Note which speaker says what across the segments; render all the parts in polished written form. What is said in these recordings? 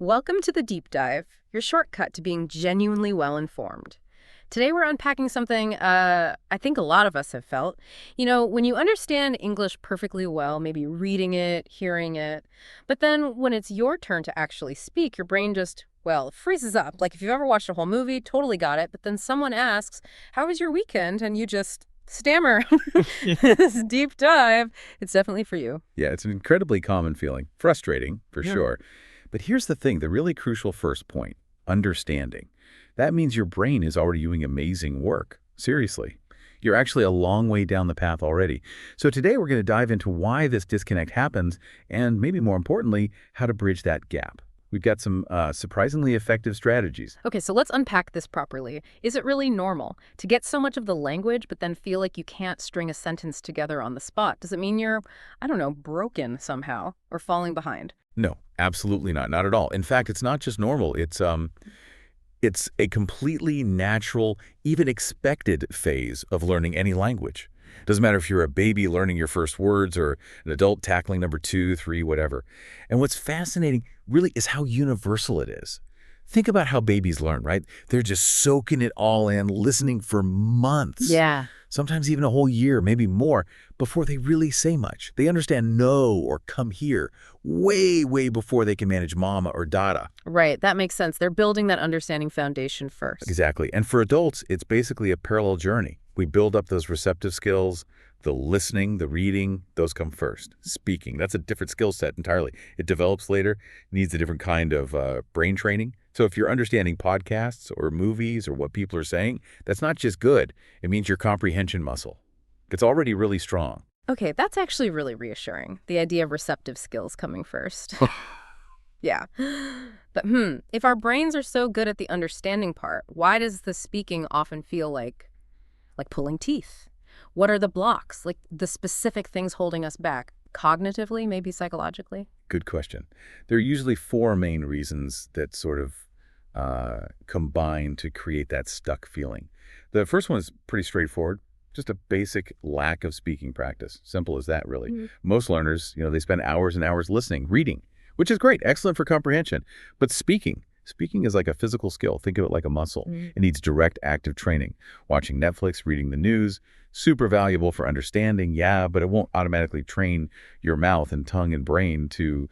Speaker 1: Welcome to the Deep Dive, your shortcut to being genuinely well-informed. Today we're unpacking something I think a lot of us have felt. You know, when you understand English perfectly well, maybe reading it, hearing it, but then when it's your turn to actually speak, your brain just, well, freezes up. Like if you've ever watched a whole movie, totally got it, but then someone asks, how was your weekend? And you just stammer. This deep dive, it's definitely for you.
Speaker 2: Yeah, it's an incredibly common feeling. Frustrating, for sure. But here's the thing, the really crucial first point, understanding. That means your brain is already doing amazing work. Seriously. You're actually a long way down the path already. So today we're going to dive into why this disconnect happens and maybe more importantly, how to bridge that gap. We've got some surprisingly effective strategies.
Speaker 1: Okay, so let's unpack this properly. Is it really normal to get so much of the language but then feel like you can't string a sentence together on the spot? Does it mean you're, I don't know, broken somehow or falling behind?
Speaker 2: No, absolutely not. Not at all. In fact, it's not just normal. It's a completely natural, even expected phase of learning any language. Doesn't matter if you're a baby learning your first words or an adult tackling number 2, 3, whatever. And what's fascinating really is how universal it is. Think about how babies learn, right? They're just soaking it all in, listening for months.
Speaker 1: Yeah.
Speaker 2: Sometimes even a whole year, maybe more, before they really say much. They understand no or come here way, way before they can manage mama or dada.
Speaker 1: Right, that makes sense. They're building that understanding foundation first.
Speaker 2: Exactly. And for adults, it's basically a parallel journey. We build up those receptive skills, the listening, the reading, those come first. Speaking, that's a different skill set entirely. It develops later, needs a different kind of brain training. So if you're understanding podcasts or movies or what people are saying, that's not just good. It means your comprehension muscle. It's already really strong.
Speaker 1: Okay, that's actually really reassuring, the idea of receptive skills coming first. Yeah. But if our brains are so good at the understanding part, why does the speaking often feel like pulling teeth? What are the blocks, like the specific things holding us back? Cognitively, maybe psychologically?
Speaker 2: Good question. There are usually 4 main reasons that sort of combine to create that stuck feeling. The first one is pretty straightforward. Just a basic lack of speaking practice. Simple as that, really. Most learners, they spend hours and hours listening, reading, which is great, excellent for comprehension. But speaking is like a physical skill. Think of it like a muscle. It needs direct active training. Watching Netflix, reading the news, super valuable for understanding, yeah, but it won't automatically train your mouth and tongue and brain to,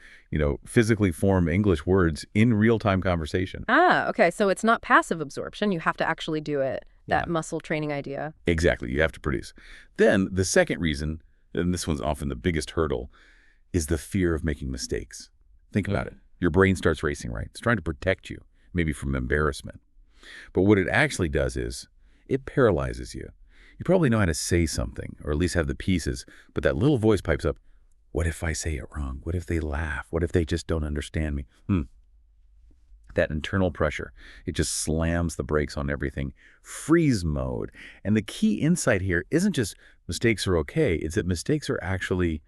Speaker 2: physically form English words in real-time conversation.
Speaker 1: Ah, okay, so it's not passive absorption. You have to actually do it, that muscle training idea.
Speaker 2: Exactly, you have to produce. Then the second reason, and this one's often the biggest hurdle, is the fear of making mistakes. Think about it. Your brain starts racing, right? It's trying to protect you, maybe from embarrassment. But what it actually does is it paralyzes you. You probably know how to say something, or at least have the pieces, but that little voice pipes up, what if I say it wrong? What if they laugh? What if they just don't understand me? That internal pressure, it just slams the brakes on everything. Freeze mode. And the key insight here isn't just mistakes are okay, it's that mistakes are actually,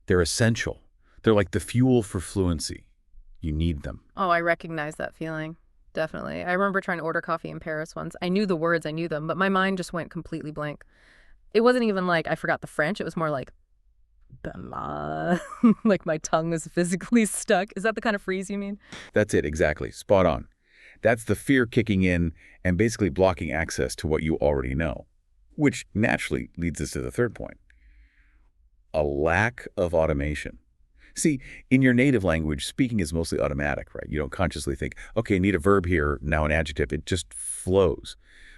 Speaker 2: they're essential. They're like the fuel for fluency. You need them.
Speaker 1: Oh, I recognize that feeling. Definitely. I remember trying to order coffee in Paris once. I knew the words, I knew them, but my mind just went completely blank. It wasn't even like I forgot the French. It was more like, blah. Like my tongue was physically stuck. Is that the kind of freeze you mean?
Speaker 2: That's it, exactly. Spot on. That's the fear kicking in and basically blocking access to what you already know, which naturally leads us to the third point. A lack of automation. See, in your native language, speaking is mostly automatic, right? You don't consciously think, okay, I need a verb here, now an adjective. It just flows.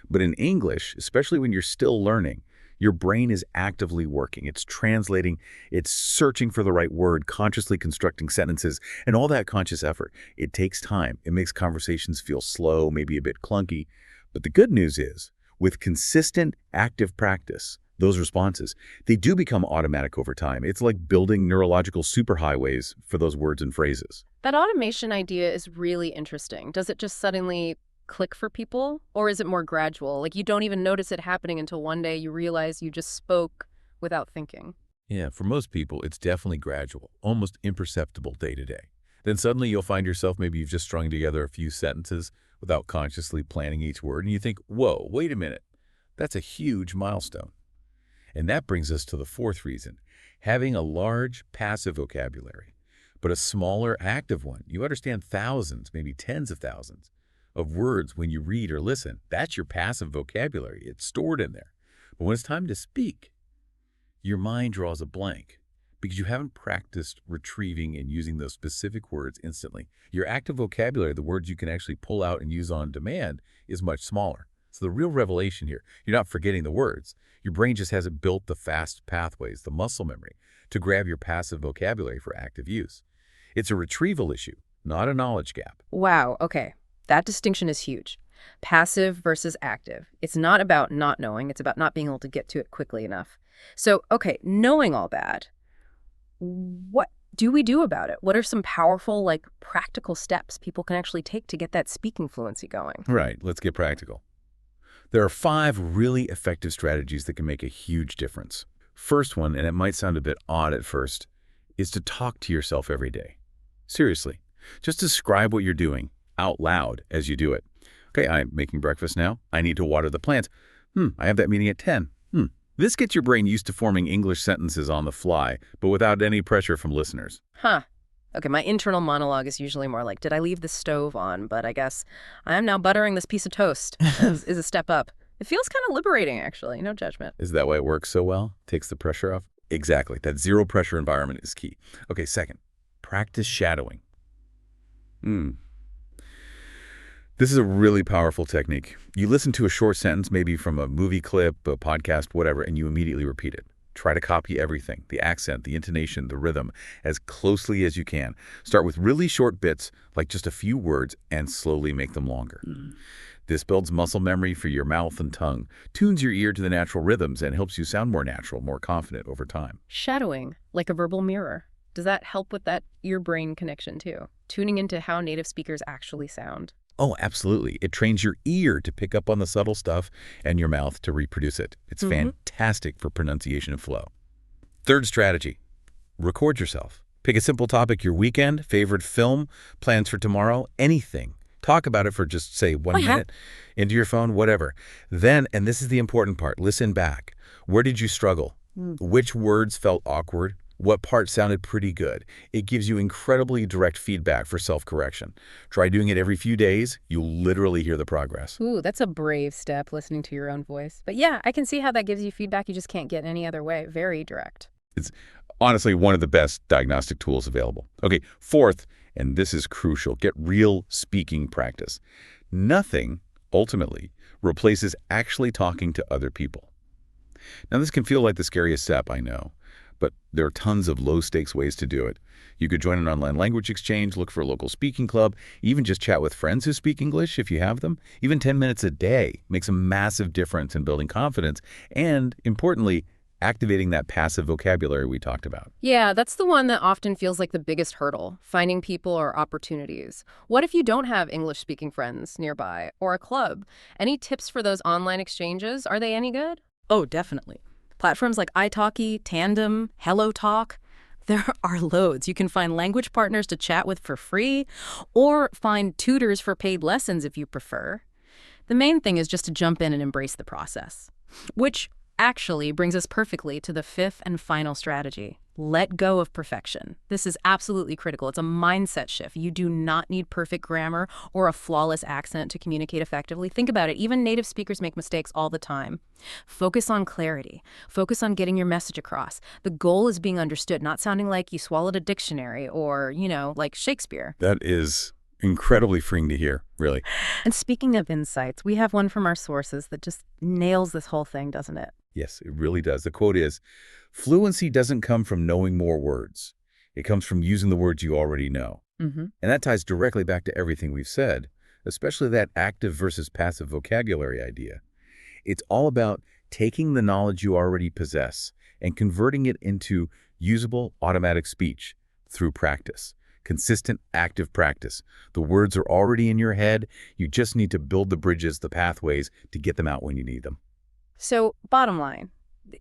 Speaker 2: But in English, especially when you're still learning, your brain is actively working. It's translating, it's searching for the right word, consciously constructing sentences, and all that conscious effort. It takes time. It makes conversations feel slow, maybe a bit clunky. But the good news is, with consistent active practice, those responses, they do become automatic over time. It's like building neurological superhighways for those words and phrases.
Speaker 1: That automation idea is really interesting. Does it just suddenly click for people? Or is it more gradual? Like you don't even notice it happening until one day you realize you just spoke without thinking.
Speaker 2: Yeah, for most people, it's definitely gradual, almost imperceptible day to day. Then suddenly you'll find yourself, maybe you've just strung together a few sentences without consciously planning each word, and you think, whoa, wait a minute. That's a huge milestone. And that brings us to the fourth reason, having a large passive vocabulary. but a smaller, active one. You understand thousands, maybe tens of thousands of words when you read or listen. That's your passive vocabulary. It's stored in there. But when it's time to speak, your mind draws a blank because you haven't practiced retrieving and using those specific words instantly. Your active vocabulary, the words you can actually pull out and use on demand, is much smaller. So the real revelation here, you're not forgetting the words. Your brain just hasn't built the fast pathways, the muscle memory, to grab your passive vocabulary for active use. It's a retrieval issue, not a knowledge gap.
Speaker 1: Wow, okay. That distinction is huge. Passive versus active. It's not about not knowing, it's about not being able to get to it quickly enough. So, okay, knowing all that, what do we do about it? What are some powerful, practical steps people can actually take to get that speaking fluency going?
Speaker 2: Right, let's get practical. There are 5 really effective strategies that can make a huge difference. First one, and it might sound a bit odd at first, is to talk to yourself every day. Seriously, just describe what you're doing out loud as you do it. Okay, I'm making breakfast now. I need to water the plants. I have that meeting at 10. This gets your brain used to forming English sentences on the fly, but without any pressure from listeners.
Speaker 1: Huh. Okay, my internal monologue is usually more like, did I leave the stove on? But I guess I am now buttering this piece of toast is a step up. It feels kind of liberating, actually. No judgment.
Speaker 2: Is that why it works so well? Takes the pressure off? Exactly. That zero pressure environment is key. Okay, second, practice shadowing. This is a really powerful technique. You listen to a short sentence, maybe from a movie clip, a podcast, whatever, and you immediately repeat it. Try to copy everything, the accent, the intonation, the rhythm, as closely as you can. Start with really short bits, like just a few words, and slowly make them longer. This builds muscle memory for your mouth and tongue, tunes your ear to the natural rhythms, and helps you sound more natural, more confident over time.
Speaker 1: Shadowing, like a verbal mirror. Does that help with that ear-brain connection, too? Tuning into how native speakers actually sound.
Speaker 2: Oh, absolutely. It trains your ear to pick up on the subtle stuff and your mouth to reproduce it. It's fantastic for pronunciation and flow. Third strategy, record yourself. Pick a simple topic, your weekend, favorite film, plans for tomorrow, anything. Talk about it for just, say, 1 minute, into your phone, whatever. Then, and this is the important part, listen back. Where did you struggle? Which words felt awkward? What part sounded pretty good? It gives you incredibly direct feedback for self-correction. Try doing it every few days. You'll literally hear the progress.
Speaker 1: Ooh, that's a brave step, listening to your own voice. But yeah, I can see how that gives you feedback you just can't get any other way. Very direct.
Speaker 2: It's honestly one of the best diagnostic tools available. Okay, fourth, and this is crucial, get real speaking practice. Nothing, ultimately, replaces actually talking to other people. Now, this can feel like the scariest step, I know. But there are tons of low-stakes ways to do it. You could join an online language exchange, look for a local speaking club, even just chat with friends who speak English if you have them. Even 10 minutes a day makes a massive difference in building confidence and, importantly, activating that passive vocabulary we talked about.
Speaker 1: Yeah, that's the one that often feels like the biggest hurdle, finding people or opportunities. What if you don't have English-speaking friends nearby or a club? Any tips for those online exchanges? Are they any good?
Speaker 3: Oh, definitely. Platforms like italki, Tandem, HelloTalk, there are loads. You can find language partners to chat with for free or find tutors for paid lessons if you prefer. The main thing is just to jump in and embrace the process, which actually brings us perfectly to the fifth and final strategy. Let go of perfection. This is absolutely critical. It's a mindset shift. You do not need perfect grammar or a flawless accent to communicate effectively. Think about it. Even native speakers make mistakes all the time. Focus on clarity. Focus on getting your message across. The goal is being understood, not sounding like you swallowed a dictionary or, like Shakespeare.
Speaker 2: That is incredibly freeing to hear, really.
Speaker 1: And speaking of insights, we have one from our sources that just nails this whole thing, doesn't it?
Speaker 2: Yes, it really does. The quote is, "Fluency doesn't come from knowing more words. It comes from using the words you already know." And that ties directly back to everything we've said, especially that active versus passive vocabulary idea. It's all about taking the knowledge you already possess and converting it into usable automatic speech through practice. Consistent, active practice. The words are already in your head. You just need to build the bridges, the pathways to get them out when you need them.
Speaker 1: So, bottom line,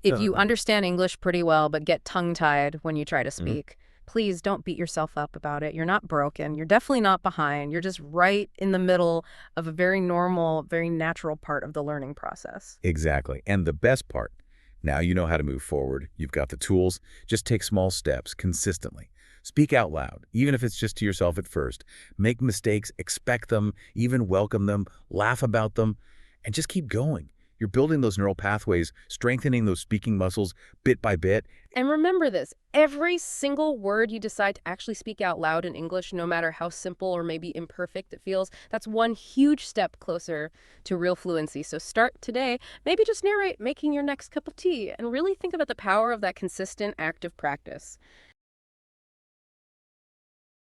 Speaker 1: if you understand English pretty well but get tongue-tied when you try to speak, please don't beat yourself up about it. You're not broken. You're definitely not behind. You're just right in the middle of a very normal, very natural part of the learning process.
Speaker 2: Exactly. And the best part, now you know how to move forward. You've got the tools. Just take small steps consistently. Speak out loud, even if it's just to yourself at first. Make mistakes, expect them, even welcome them, laugh about them, and just keep going. You're building those neural pathways, strengthening those speaking muscles bit by bit.
Speaker 1: And remember this, every single word you decide to actually speak out loud in English, no matter how simple or maybe imperfect it feels, that's one huge step closer to real fluency. So start today, maybe just narrate making your next cup of tea, and really think about the power of that consistent, active practice.